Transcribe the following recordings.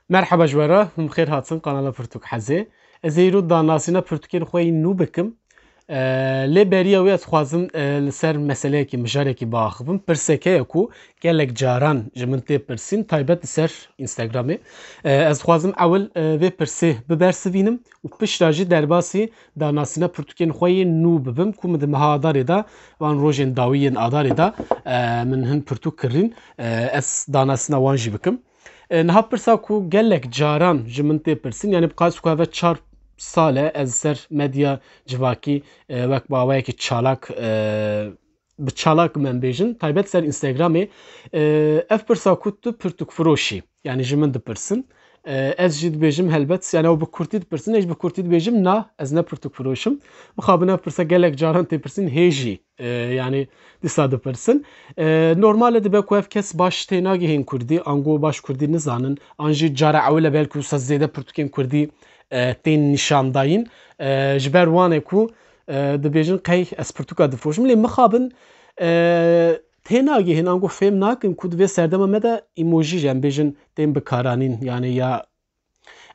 Merhaba jwara, him xêr hatin kanala Pirtûk Hezê. Ez ê îro danasîna pirtûkên xwe yê nû bikim. Lê beriya wê ez dixwazim li ser meseleyekî mijarekî biaxivim. Pirsek heye ku gelek caran ji min tê pirsîn taybet li ser Instagramê. Ez dixwazim ewil vê pirsê bibersivînim û pişta jî derbasî danasîna pirtûkên xwe yê nû bibim ku min di meha adarê da van rojên dawî yên adarê da min hin pirtûk kirîn. Ez danasîna wan jî bikim. Niha pirsa ku gelek caran ji min tê pirsin yani qas ku heve 4 sale ez ser medya civakî wek bawayekî çalak bi çalak min bêjin taybet ser Instagramê ev pirsa ku tu pirtûk firoşî yani ji min dipirsin. Ez jî dibêjim helbet yani ew bi Kurtî dipirsin, ez ji bi Kurtî dibêjim na ez ne pirtûk firoşim. Mixabin ev pirsa gelek caran tê pirsin hê jî yani dîsa dipirsin. Normalde dibe ku ev kes baş tê nagihên Kurdî, ango baş Kurdî nizanin, an jî cara ewil e belkî wisa zêde pirtûkên Kurdî tên nîşandayîn. Ji ber wan e ku dibêjin qey ez pirtûka difiroşim lê mixabin tê nagihîn ango fêm nakin ku divê serdema me de emojî ji em bêjin tên bikaranîn yani ya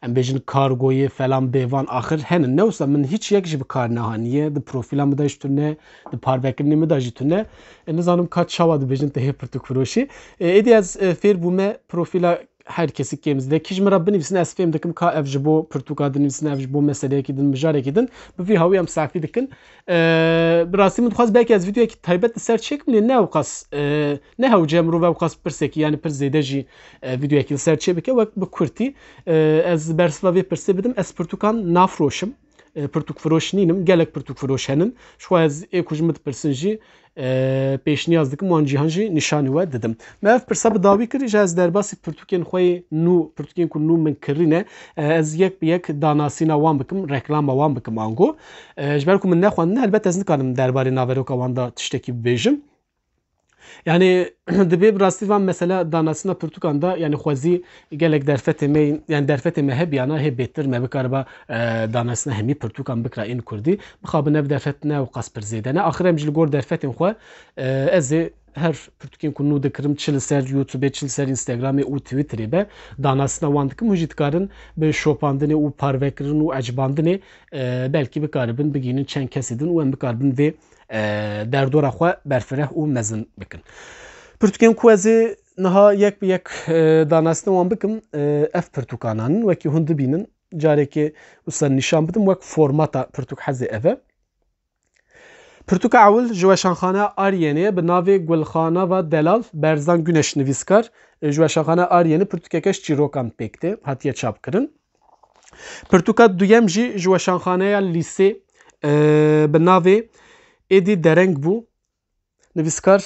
em bêjin kargoyê felan bêvan axir henin ne wisa min hiç yek jî bikar nehaniye di profîla me de jî tune di parvekirinê me de jî tune nizanim kaç çawa dibêjin tehê pirtûk firoşî êdî ez fêr bûme profîla herkesî kêm zêde kî ji min re binivîsin ez fêm dikim ka ev ji bo pirtûka dinivîsin ev ji bo meseleyekî din mijarekî din bi vî hawî em safî dikin. Bi rastî min dixwaz belkî ez vîdeoyekî taybet li ser çêkim lê ne ew qas ne hewce mirov ew qas pirsekî yani pir zêde jî vîdeoyekî li ser çê bike wek bi Kurtî ez bersiva vê pirsê bidim ez pirtûkan nafiroşim. Pirtûk firoş nînim gelek pirtûk firoş henin ji xwe ez ê ku ji min dipirsin jî pêşniyaz dikim wan cîhan jî nîşanî we didim. Me ev pirsa bi dawî kir ji ez derbasî pirtûkên xwe yê nû pirtûkên ku nû min kirîne ez yek bi yek danasîna wan bikim reklama wan bikim ango. Ji ber ku min nexwendine helbet ez nikarim derbarê naveroka wan da tiştekî bibêjim. Yani dibe bi rastî van mesela danasîna pirtûkan da yani xwezî gelek derfetê me yani derfetê me hebiyana hê bêtir me bikariba danasîna hemî pirtûkan bikira ên Kurdî mixabin ev derfet ne û qas pir zêde ne axir em jî li gor derfetên xwe ez ê her pirtûkên ku nû dikirim çi li ser YouTubeê çi li ser Instagramê û Twitterê be danasîna wan dikim û jî dikarin bi şopandinê û parvekirin û ecbandinê belkî bikaribin bigînin çend kesî din û em bikaribin vê derdora xwe berfireh û mezin bikin. Pirtûkên ku ez ê niha yek bi yek danasîna wan bikim ev pirtûkanan in wekî hûn dibînin carekê wisa nîşan bidim wek formata Pirtûk Hezê ev e. Pirtûka ewil ji weşanxaneya Aryênê bi navê Gulxanava Delal Berzan Güneş nivîskar ji weşanxaneya Aryênê pirtûkekeş çîrokan pêk tê hatiye çapkirin. Pirtûka duyem jî ji weşanxaneya lîsê bi navê Êdî Dereng bû nivîskar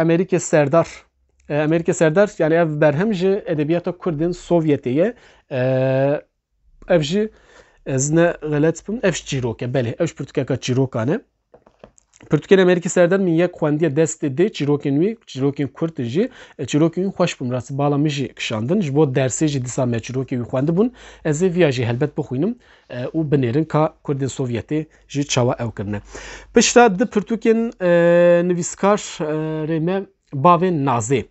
Amerîkê Serdar. Amerîkê Serdar yani ev berhem ji edebiyata Kurdên Sovyetê ye. Ev jî ez ne xelet bim ev ji çîrok e belê ev ji pirtûkeka çîrokan e. Pirtûkên Amerîkê Serdar min yek xwendiye destê dê çîrokên wî çîrokên Kurd jî çîrokên wî xweş bûn rastî bala min jî kişandin ji bo dersê jî dîsa me çîrokê wî xwendibûn ez ê vîya jî helbet bixwînim û binêrin ka Kurdên Sovyetê jî çawa ew kirine. Pişta di pirtûkên nivîskar rê me bavên Nazê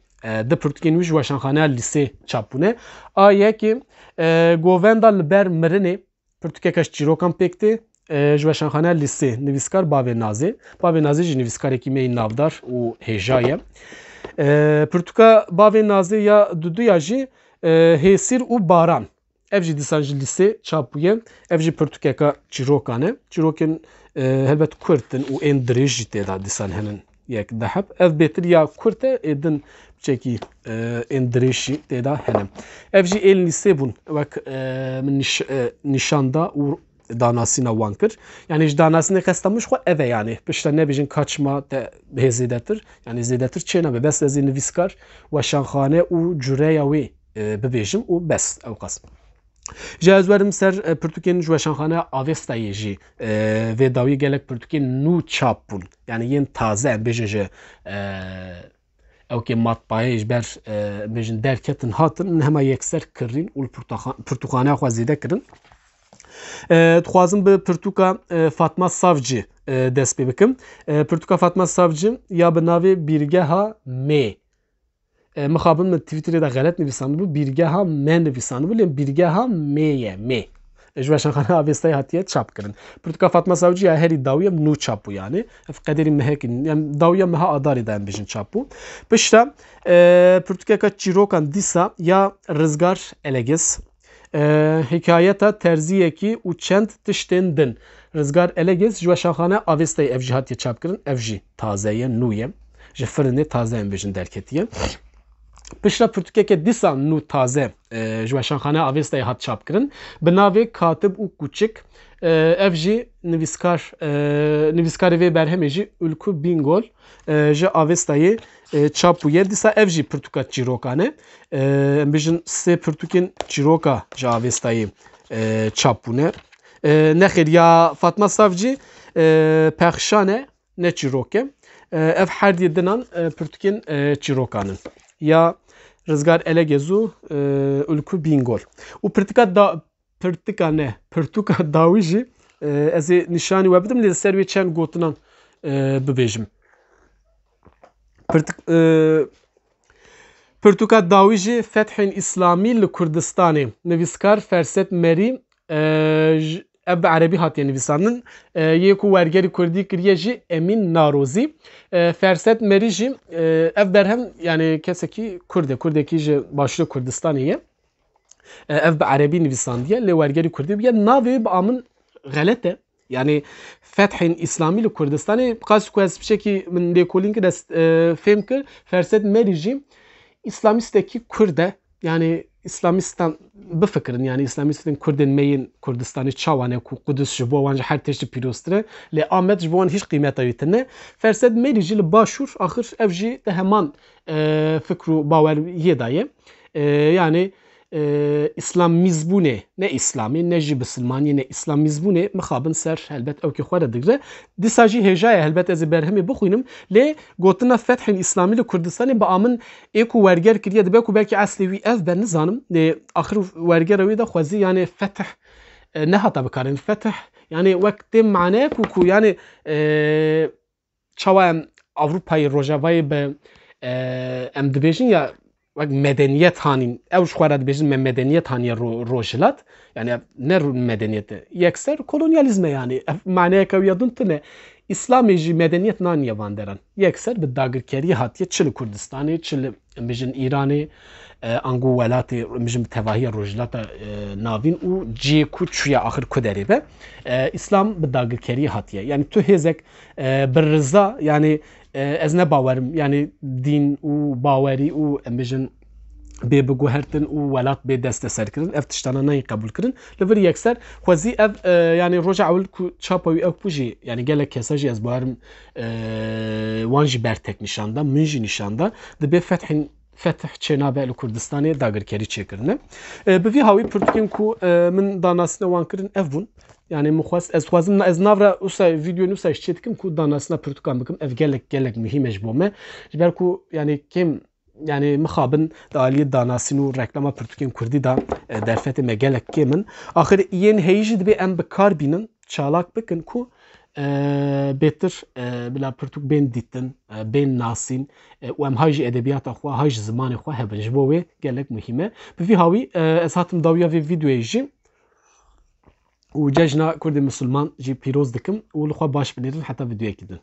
di pirtûkên wî ji weşanxaneya lîsê çap bûne. A yekê govenda li ber mirinê pirtûkekeş çîrokan pêk tê ji weşanxaneya lîsê nivîskar bavê Nazê. Bavê Nazê jî nivîskarekî me navdar û hêja ye. Pirtûka bavê Nazê ya duduya jî Hêsîr û Baran. Ev jî dîsan ji lîsê çap bûye. Ev jî pirtûkeka çîrokan e. Çîrokên helbet Kurd in û ên dirêj jî têda dîsan henin yek deheb. Ev bêtir ya Kurd e êdin biçekî ên dirêj jî têda henin. Ev jî ên lîsê bûn wek min nîşanda û danasîna wan kir. Yani ji danasînê qesta min ji xwe ev e yani. Pişta nebêjin kaçma te hê zêdetir. Yani zêdetir çê nabe. Bes ez ê nivîskar weşanxane û cureya wê bibêjim û bes ew qas. Ji ez werim ser pirtûkên ji weşanxaneya Avestayê jî vê dawî gelek pirtûkên nû çap bûn. Yani yên taze em bêjin ji ew matbaayê ji ber bêjin derketin hatin hema yekser kirîn û pirtûxaneya xwe zêde kirin. Dixwazim bi pirtûka Fatma Savcı dest pê bikim. Pirtûka Fatma Savcı ya bi navê Bîrgeha Mê مخابن من تویتر دا غلط نویسان بو بیرگاها من نویسان بو لیم بیرگاها میه می جواشان خانه آویستای هاتیه چاپ کردن پرتوکا فاطمه ساوجی هری داویه نو چاپ بو yani اف قدری مهکن yani داویه مها اداری دان بیشن چاپ بو پشتا پرتوکا کا چیروکان دیسا یا رزگار الگس hikayeta terziye ki u çend tiştên din rizgar elegez ji şaxane avestay ev hatiye çap kirin ev jî tazeye nûye ji firinê taze em bêjin derketiye pişra pirtûkeke dîsan nû taze ji şaxane avestay hat çap kirin bi navê katib û kûçik ev jî nivîskarê vê berhemê jî Ülkü Bingöl ji avestayê çap bûye dîsa ev jî pirtûka çîrokan e em bêjin sê pirtûkên çîroka ji avestayê çap bûne nexêr ya Fatma Savcı pexşan e ne çîrok e ev herdî dinan pirtûkên çîrokan in ya Rizgar Elegez û Ülkü Bingöl û pirtûka dawî jî ez ê nîşanî we bidim lê ser wê çend gotinan bibêjim pirtûka dawî jî Fethên İslamî li Kurdistanê nivîskar Ferset Merî ev bi erebî hatiye nivîsandin yê ku wergerî Kurdî kiriye jî Emîn Narozî Ferset Merî jî ev berhem yani kesekî Kurd e Kurdekî ji başûrê Kurdistanê ye ev bi erebî nivîsandiye lê wergerî Kurdî bûye navê bi amın xelet e yani Fethên İslamî li Kurdistanê qas ku ez bişekî min lêkolîn kir ez fêm kir Ferset Merî jî İslamîstekî Kurd e yani İslamistan bifikirin yani İslamistên Kurdên meyên Kurdistanê çawan e ku Qudüs ji bo wan ji her tiştî pîroztir e lê Amed ji bo wan hîç qîmeta wî tune Ferset Merî jî li başûr axir ev jî di heman fikr û baweriyê da ye yani İslamîzbûnê ne İslamî ne jî Bisilmanî ne İslamîzbûnê mixabin ser helbet ew kî xwe re digre dîsa jî hêja ye helbet ez ê berhemê bixwînim lê gotina Fethên İslamî li Kurdistanê bi amın ê ku werger kiriye dibe ku belkî eslê wî ev ben nizanim lê axir wergera wî de xwezî yani fetih nehata bikarin fetih yani wek têm mane ku yani çawa em Avrupayê Rojavayê bi em dibêjin ya wek medeniyet hanîn ew ji xwe re dibêjin me medeniyet haniye rojhilat yani ne medeniyet e yekser kolonyalizme yani ev maneyeke wî ya din tune İslamê jî medeniyet naniye van deran yekser bi dagirkeriyê hatiye çi li Kurdistanê çi li em bêjin İranê ango welatê em bêjin bi tevahiya rojhilata navîn û ciyê ku çûye axir ku derê be İslam bi dagirkeriyê hatiye yani tu hêzek bi riza yani ez ne bawerim yani dîn û bawerî û em bêjin bê biguhertin û welat bê desteserkirin ev tiştana nayê qebûl kirin li vir yekser xwezî ev yani roja ewil ku çapa wî ew ku jî yani gelek kesa jî ez bawerim wan jî bertek nîşanda min jî nîşanda dibe fetih çênabe li Kurdistanê dagirkerî çêkirine bi vî hawî pirtûkên ku min danasîna wan kirin ev bûn yani muxwest ez xwazim ez navra usa video nusa çê dikim ku danasîna pirtûkan bikim ev gelek mühîm e ji bo me ji ber ku yani kêm yani mixabin di aliyê danasîn û reklama pirtûkên Kurdî da derfetê me gelek kêm in axir yên heyî jî dibe em bi kar bînin çalak bikin ku bêtir bila pirtûk bên dîtin bên nasîn û em hay jî edebiyata xwe hay jî zimanê xwe hebin ji bo wê gelek mühîm e bi vî hawî ez hatim dawiya vê videoyê jî û cejna Kurdê Musulman jî pîroz dikim û li xwe baş binêrin heta videoyekî din